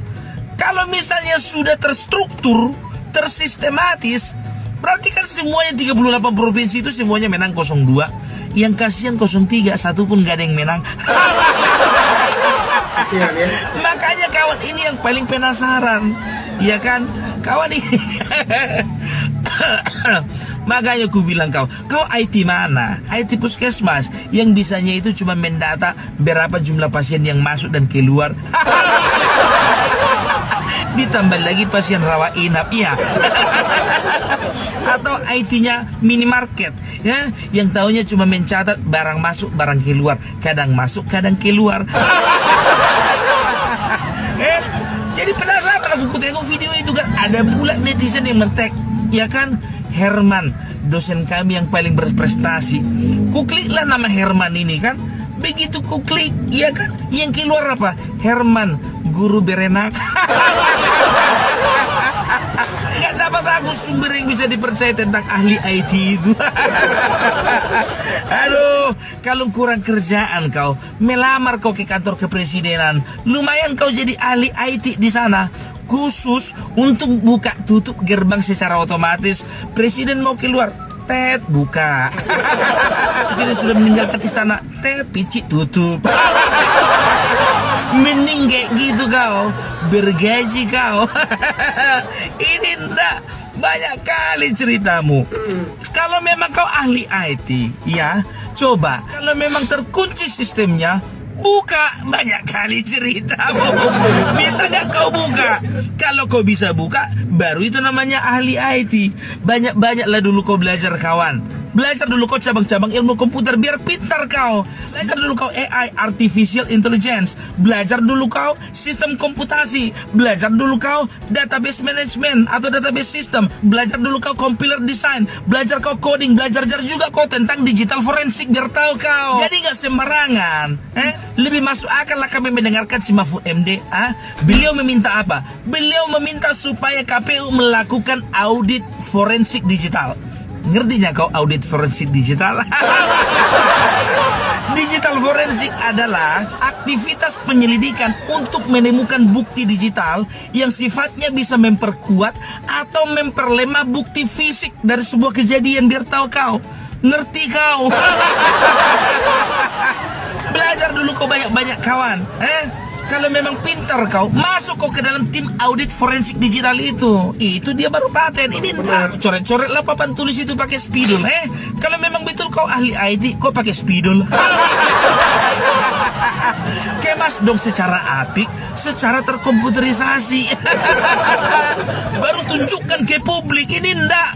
Kalau misalnya sudah terstruktur, tersistematis, berarti kan semuanya 38 provinsi itu semuanya menang 02. Yang kasihan 03, satu pun gak ada yang menang. Makanya kawan ini yang paling penasaran, ya kan? Kawan ini. Makanya aku bilang kau IT mana? IT puskesmas yang bisanya itu cuma mendata berapa jumlah pasien yang masuk dan keluar. Ditambah lagi pasien rawat inap, ya. Atau IT-nya minimarket, ya, yang taunya cuma mencatat barang masuk, barang keluar, kadang masuk, kadang keluar. Jadi penasaran aku tengok video itu kan, ada pula netizen yang men-tag, ya kan, Herman, dosen kami yang paling berprestasi. Kukliklah nama Herman ini kan, begitu kuklik, ya kan, yang keluar apa? Herman, guru berenak. Gak dapat aku sumber yang bisa dipercaya tentang ahli IT itu. Aduh, kalau kurang kerjaan kau, melamar kau ke kantor kepresidenan, lumayan kau jadi ahli IT di sana, khusus untuk buka tutup gerbang secara otomatis. Presiden mau keluar, tet buka. Presiden sudah meninggalkan istana, tet picik tutup. Mending kayak gitu kau, bergaji kau. Ini ndak, banyak kali ceritamu. Kalau memang kau ahli IT, ya, coba. Kalau memang terkunci sistemnya, buka. Banyak kali ceritamu. Bisa gak kau buka? Kalau kau bisa buka, baru itu namanya ahli IT. Banyak-banyaklah dulu kau belajar, kawan. Belajar dulu kau cabang-cabang ilmu komputer biar pintar kau. Belajar dulu kau AI, Artificial Intelligence. Belajar dulu kau sistem komputasi. Belajar dulu kau database management atau database system. Belajar dulu kau compiler design. Belajar kau coding. Belajar juga kau tentang digital forensik biar tahu kau. Jadi gak sembarangan. Lebih masuk akal lah kami mendengarkan si Mahfud MD. Beliau meminta apa? Beliau meminta supaya KPU melakukan audit forensik digital. Ngertinya kau audit forensik digital? Digital forensik adalah aktivitas penyelidikan untuk menemukan bukti digital yang sifatnya bisa memperkuat atau memperlemah bukti fisik dari sebuah kejadian biar tahu kau. Ngerti kau? Belajar dulu kau banyak-banyak, kawan. Kalau memang pintar kau, masuk kau ke dalam tim audit forensik digital itu. Itu dia baru paten. Ini enggak coret-coret lah papan tulis itu pakai spidol. Kalau memang betul kau ahli IT, kau pakai spidol. Kemas dong secara apik, secara terkomputerisasi. Baru tunjukkan ke publik. Ini enggak.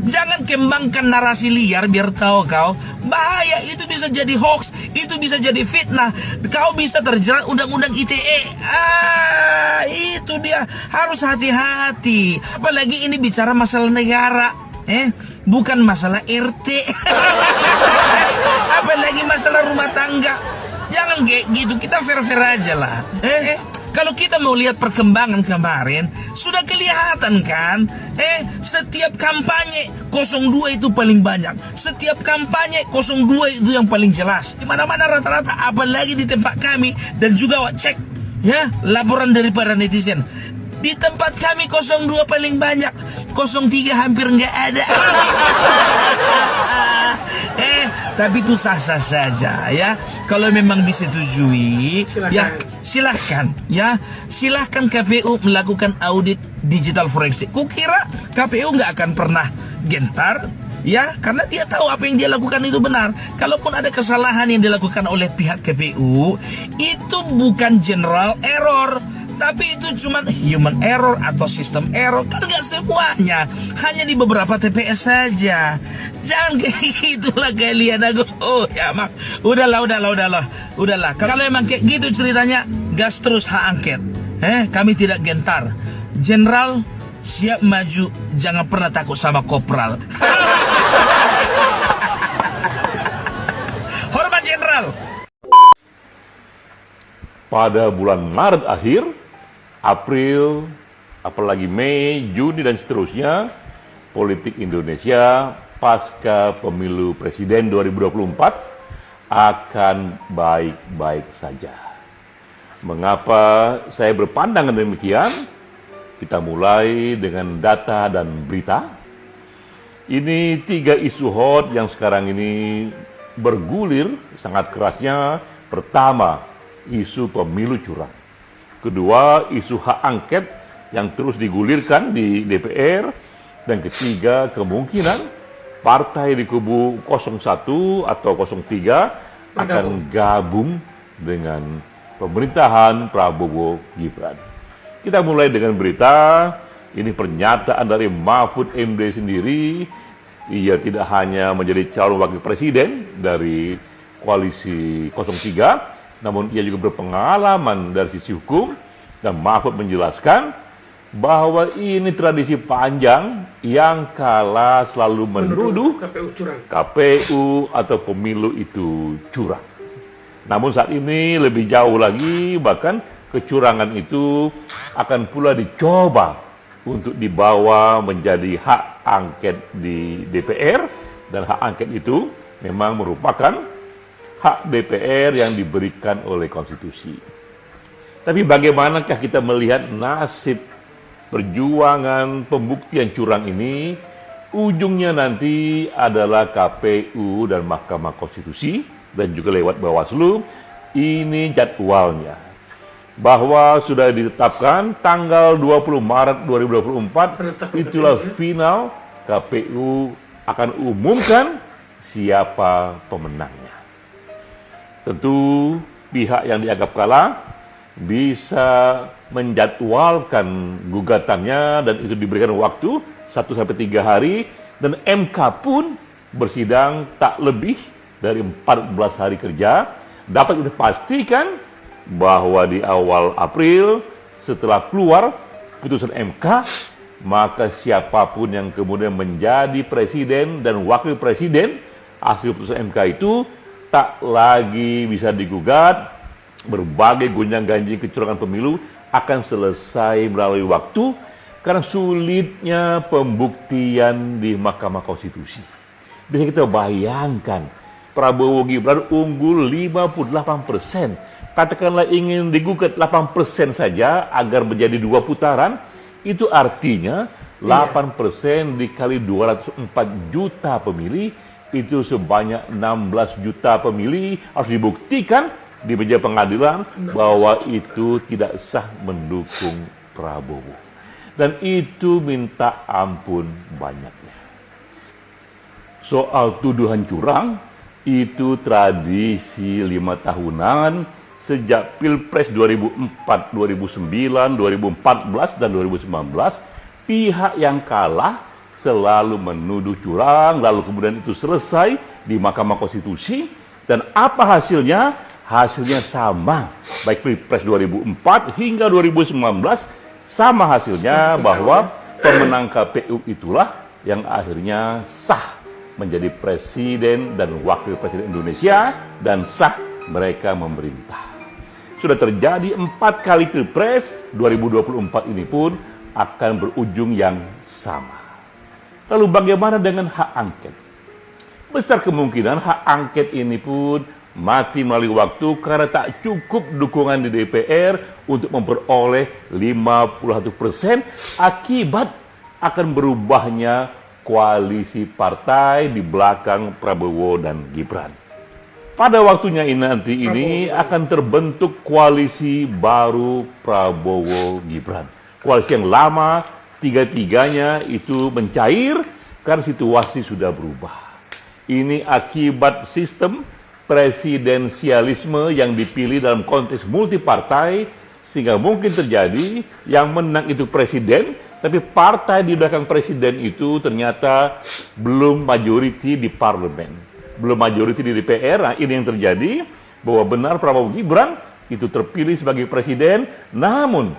Jangan kembangkan narasi liar biar tahu kau. Bahaya, itu bisa jadi hoax, itu bisa jadi fitnah. Kau bisa terjerat undang-undang ITE. Itu dia, harus hati-hati. Apalagi ini bicara masalah negara, bukan masalah RT. Apalagi masalah rumah tangga. Jangan kayak gitu, kita fair-fair aja lah. Kalau kita mau lihat perkembangan kemarin, sudah kelihatan kan? Setiap kampanye 02 itu paling banyak. Setiap kampanye 02 itu yang paling jelas. Di mana-mana rata-rata, apalagi di tempat kami. Dan juga cek, ya, laporan dari para netizen. Di tempat kami 02 paling banyak, 03 hampir nggak ada. Tapi itu sah-sah saja ya. Kalau memang disetujui, ya silahkan ya. Silahkan KPU melakukan audit digital forensik. Kukira KPU nggak akan pernah gentar ya, karena dia tahu apa yang dia lakukan itu benar. Kalaupun ada kesalahan yang dilakukan oleh pihak KPU, itu bukan general error, tapi itu cuma human error atau system error. Kan nggak semuanya, hanya di beberapa TPS saja. Jangan kayak gitulah kalian. Oh ya mak, udahlah. Kalau emang kayak gitu ceritanya, gas terus hak angket. Kami tidak gentar. General siap maju, jangan pernah takut sama kopral. Hormat Jenderal. Pada bulan Maret akhir, April, apalagi Mei, Juni dan seterusnya, politik Indonesia pasca pemilu presiden 2024 akan baik-baik saja. Mengapa saya berpandangan demikian? Kita mulai dengan data dan berita. Ini 3 isu hot yang sekarang ini bergulir sangat kerasnya. Pertama, isu pemilu curang. Kedua, isu hak angket yang terus digulirkan di DPR. Dan ketiga, kemungkinan partai di kubu 01 atau 03 akan gabung dengan pemerintahan Prabowo Gibran. Kita mulai dengan berita. Ini pernyataan dari Mahfud MD sendiri. Ia tidak hanya menjadi calon wakil presiden dari koalisi 03, namun ia juga berpengalaman dari sisi hukum. Dan Mahfud menjelaskan bahwa ini tradisi panjang yang kala selalu menuduh KPU atau pemilu itu curang. Namun saat ini lebih jauh lagi, bahkan kecurangan itu akan pula dicoba untuk dibawa menjadi hak angket di DPR, dan hak angket itu memang merupakan hak DPR yang diberikan oleh konstitusi. Tapi bagaimanakah kita melihat nasib perjuangan pembuktian curang ini? Ujungnya nanti adalah KPU dan Mahkamah Konstitusi dan juga lewat Bawaslu. Ini jadwalnya. Bahwa sudah ditetapkan tanggal 20 Maret 2024, itulah final. KPU akan umumkan siapa pemenangnya. Tentu pihak yang dianggap kalah bisa menjadwalkan gugatannya, dan itu diberikan waktu 1-3 hari, dan MK pun bersidang tak lebih dari 14 hari kerja. Dapat kita pastikan bahwa di awal April setelah keluar putusan MK, maka siapapun yang kemudian menjadi presiden dan wakil presiden hasil putusan MK itu tak lagi bisa digugat. Berbagai gonjang-ganjing kecurangan pemilu akan selesai melalui waktu karena sulitnya pembuktian di Mahkamah Konstitusi. Bisa kita bayangkan, Prabowo Gibran unggul 58%. Katakanlah ingin digugat 8% saja agar menjadi 2 putaran, itu artinya 8% dikali 204 juta pemilih, itu sebanyak 16 juta pemilih harus dibuktikan di meja pengadilan bahwa itu tidak sah mendukung Prabowo. Dan itu minta ampun banyaknya. Soal tuduhan curang, itu tradisi 5 tahunan sejak Pilpres 2004, 2009, 2014, dan 2019, pihak yang kalah selalu menuduh curang, lalu kemudian itu selesai di Mahkamah Konstitusi, dan apa hasilnya? Hasilnya sama, baik Pilpres 2004 hingga 2019, sama hasilnya, bahwa pemenang KPU itulah yang akhirnya sah menjadi presiden dan wakil presiden Indonesia, dan sah mereka memerintah. Sudah terjadi 4 kali Pilpres, 2024 ini pun akan berujung yang sama. Lalu bagaimana dengan hak angket? Besar kemungkinan hak angket ini pun mati melalui waktu karena tak cukup dukungan di DPR untuk memperoleh 51% akibat akan berubahnya koalisi partai di belakang Prabowo dan Gibran. Pada waktunya ini nanti akan terbentuk koalisi baru Prabowo-Gibran. Koalisi yang lama, tiga-tiganya itu mencair karena situasi sudah berubah. Ini akibat sistem presidensialisme yang dipilih dalam konteks multipartai, sehingga mungkin terjadi yang menang itu presiden, tapi partai di belakang presiden itu ternyata belum majority di parlemen, belum majority di DPR. Nah, ini yang terjadi, bahwa benar Prabowo Gibran itu terpilih sebagai presiden, namun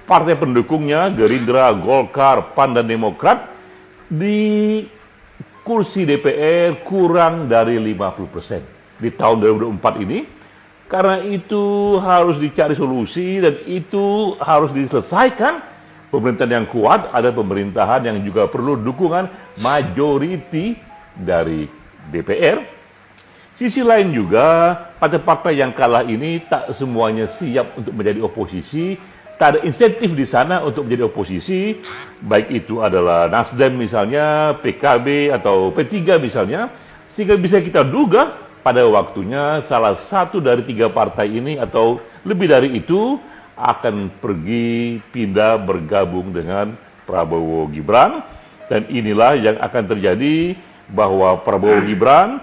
partai pendukungnya Gerindra, Golkar, PAN, dan Demokrat di kursi DPR kurang dari 50% di tahun 2024 ini. Karena itu harus dicari solusi dan itu harus diselesaikan. Pemerintahan yang kuat ada pemerintahan yang juga perlu dukungan majority dari DPR. Sisi lain juga, partai-partai yang kalah ini tak semuanya siap untuk menjadi oposisi. Tak ada insentif di sana untuk menjadi oposisi, baik itu adalah Nasdem misalnya, PKB atau P3 misalnya, sehingga bisa kita duga pada waktunya salah satu dari tiga partai ini atau lebih dari itu akan pergi pindah bergabung dengan Prabowo Gibran. Dan inilah yang akan terjadi, bahwa Prabowo Gibran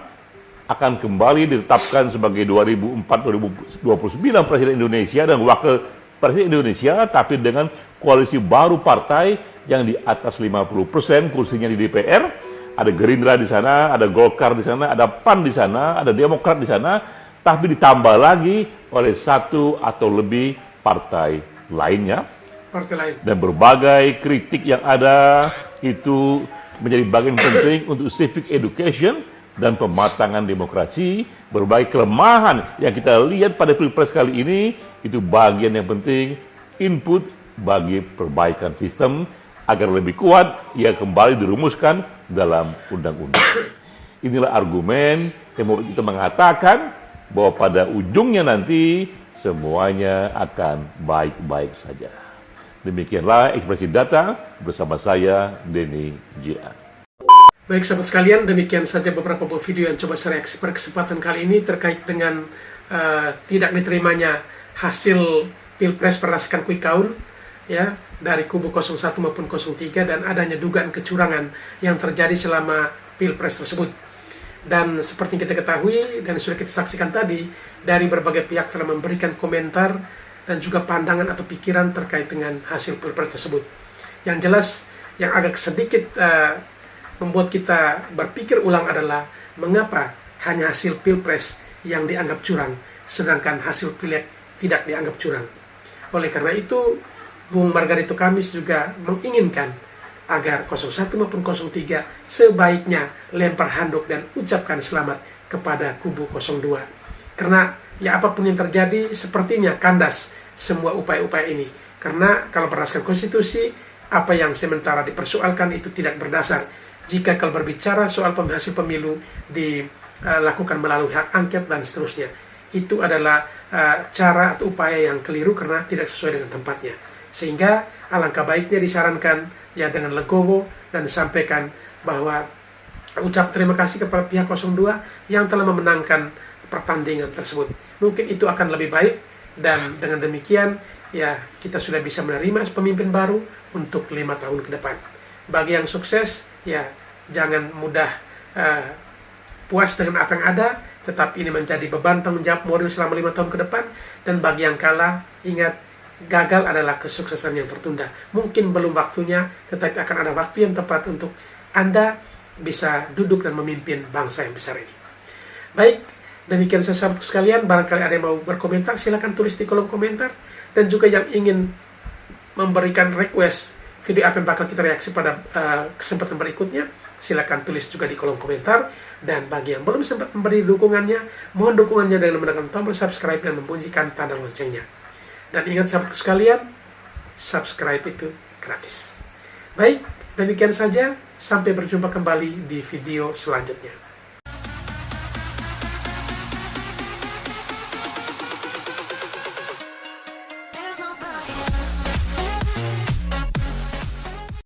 akan kembali ditetapkan sebagai 2004-2029 Presiden Indonesia dan Wakil Presiden Indonesia, tapi dengan koalisi baru partai yang di atas 50% kursinya di DPR. Ada Gerindra di sana, ada Golkar di sana, ada PAN di sana, ada Demokrat di sana, tapi ditambah lagi oleh satu atau lebih partai lainnya. Partai lain. Dan berbagai kritik yang ada itu menjadi bagian penting untuk civic education dan pematangan demokrasi. Berbagai kelemahan yang kita lihat pada Pilpres kali ini itu bagian yang penting, input bagi perbaikan sistem agar lebih kuat, ia kembali dirumuskan dalam undang-undang. Inilah argumen yang membuat kita mengatakan bahwa pada ujungnya nanti semuanya akan baik-baik saja. Demikianlah Ekspresi Data bersama saya, Denny J.A. Baik sahabat sekalian, demikian saja beberapa video yang coba saya reaksi pada kesempatan kali ini terkait dengan tidak diterimanya hasil Pilpres berdasarkan quick count ya dari kubu 01 maupun 03 dan adanya dugaan kecurangan yang terjadi selama Pilpres tersebut. Dan seperti yang kita ketahui dan sudah kita saksikan tadi, dari berbagai pihak telah memberikan komentar dan juga pandangan atau pikiran terkait dengan hasil Pilpres tersebut. Yang jelas, yang agak sedikit membuat kita berpikir ulang adalah mengapa hanya hasil Pilpres yang dianggap curang, sedangkan hasil Pileg tidak dianggap curang. Oleh karena itu, Bung Margarito Kamis juga menginginkan agar 01 maupun 03 sebaiknya lempar handuk dan ucapkan selamat kepada kubu 02. Karena ya apapun yang terjadi sepertinya kandas semua upaya-upaya ini. Karena kalau berdasarkan konstitusi, apa yang sementara dipersoalkan itu tidak berdasar. Jika kalau berbicara soal hasil pemilu dilakukan melalui hak angket dan seterusnya, itu adalah cara atau upaya yang keliru karena tidak sesuai dengan tempatnya. Sehingga alangkah baiknya disarankan ya dengan legowo dan disampaikan bahwa ucap terima kasih kepada pihak 02 yang telah memenangkan pertandingan tersebut. Mungkin itu akan lebih baik dan dengan demikian ya kita sudah bisa menerima pemimpin baru untuk 5 tahun ke depan. Bagi yang sukses ya jangan mudah puas dengan apa yang ada, tetapi ini menjadi beban tanggung jawab moral selama 5 tahun ke depan. Dan bagi yang kalah, ingat, gagal adalah kesuksesan yang tertunda. Mungkin belum waktunya, tetapi akan ada waktu yang tepat untuk Anda bisa duduk dan memimpin bangsa yang besar ini. Baik, demikian sahabat sekalian. Barangkali ada yang mau berkomentar, silakan tulis di kolom komentar. Dan juga yang ingin memberikan request video apa yang bakal kita reaksi pada kesempatan berikutnya, silakan tulis juga di kolom komentar. Dan bagi yang belum sempat memberi dukungannya, mohon dukungannya dengan menekan tombol subscribe dan membunyikan tanda loncengnya. Dan ingat sahabatku sekalian, subscribe itu gratis. Baik, demikian saja. Sampai berjumpa kembali di video selanjutnya.